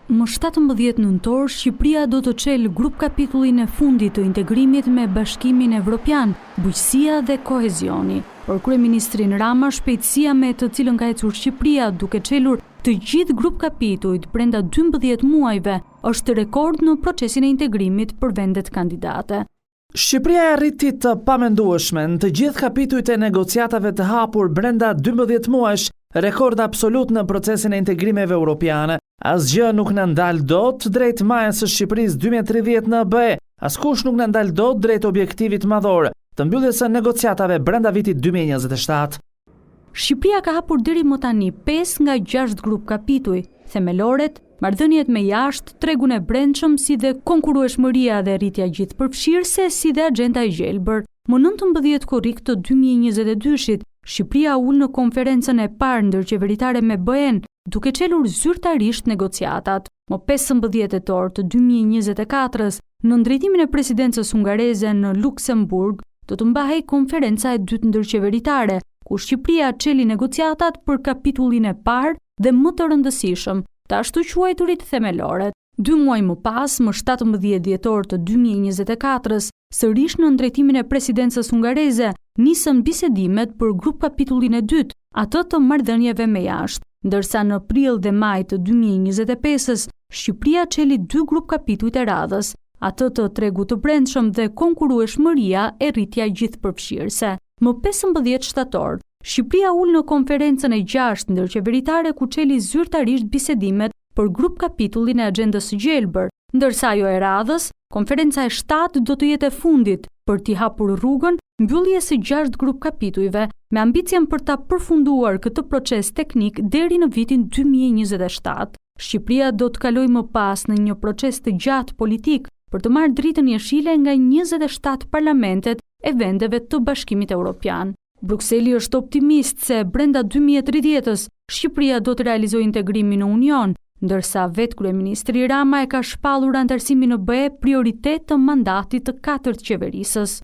Më 17 nëntor, Shqipëria do të çelë grup kapitullin e fundit të integrimit me Bashkimin Evropian, bujqësia dhe kohezioni. Por kryeministrin Rama, shpejtësia me të cilën ka ecur Shqipëria duke çelur të gjithë grup kapitujt brenda 12 muajve, është rekord në procesin e integrimit për vendet kandidate. Shqipëria e arriti të pamendueshme në të gjithë kapitujt e negociatave të hapur brenda 12 muajsh, rekord absolut në procesin e integrimeve europiane. Asgjë nuk na ndal dot drejt majës së Shqipërisë 2030 në BE. Askush nuk na ndal dot drejt objektivit madhor të mbylljes së negociatave brenda vitit 2027. Shqipëria ka hapur deri më tani 5 nga 6 grup kapituj, themeloret, marrëdhëniet me jashtë, tregun e brendshëm, si dhe konkurrueshmëria dhe rritja gjithëpërfshirëse, si dhe agjenda e gjelbër. Më 19 korrik të 2022-shit, Shqipëria ul në konferencën e parë ndërqeveritare me BE-n, duke çelur zyrtarisht negociatat. Më 15 tetor të 2024-s, në drejtimin e presidencës hungareze në Luksemburg, do të mbahej konferenca e dytë ndërqeveritare, ku Shqipëria çeli negociatat për kapitullin e parë dhe më të rëndësishëm, të ashtu quajturit themeloret. 2 muaj më pas, më 17 dhjetor të 2024-s, sërish në drejtimin e presidencës hungareze, nisën bisedimet për grup kapitullin e dytë, atë të marrëdhënieve me jashtë, ndërsa në prill dhe maj të 2025-s, Shqipëria çeli 2 grup kapitujt e radhës, atë të tregut të brendshëm dhe konkurrueshmëria e rritja gjithëpërfshirëse. Më 15 shtator, Shqipëria ul në konferencën e 6 ndërqeveritare ku çeli zyrtarisht bisedimet për grup kapitullin e agjendës së gjelbër, ndërsa ajo e radhës, konferenca e 7 do të jetë e fundit për t'i hapur rrugën mbylljes së 6 grup kapitujve me ambicien për ta përfunduar këtë proces teknik deri në vitin 2027. Shqipëria do të kalojë më pas në një proces të gjatë politik për të marrë dritën jeshile nga 27 parlamentet e vendeve të Bashkimit Evropian. Brukseli është optimist se brenda 2030-s Shqipëria do të realizojë integrimin në Union, ndërsa vetë kryeministri Rama e ka shpallur anëtarësimin në BE prioritet të mandatit të 4 qeverisës.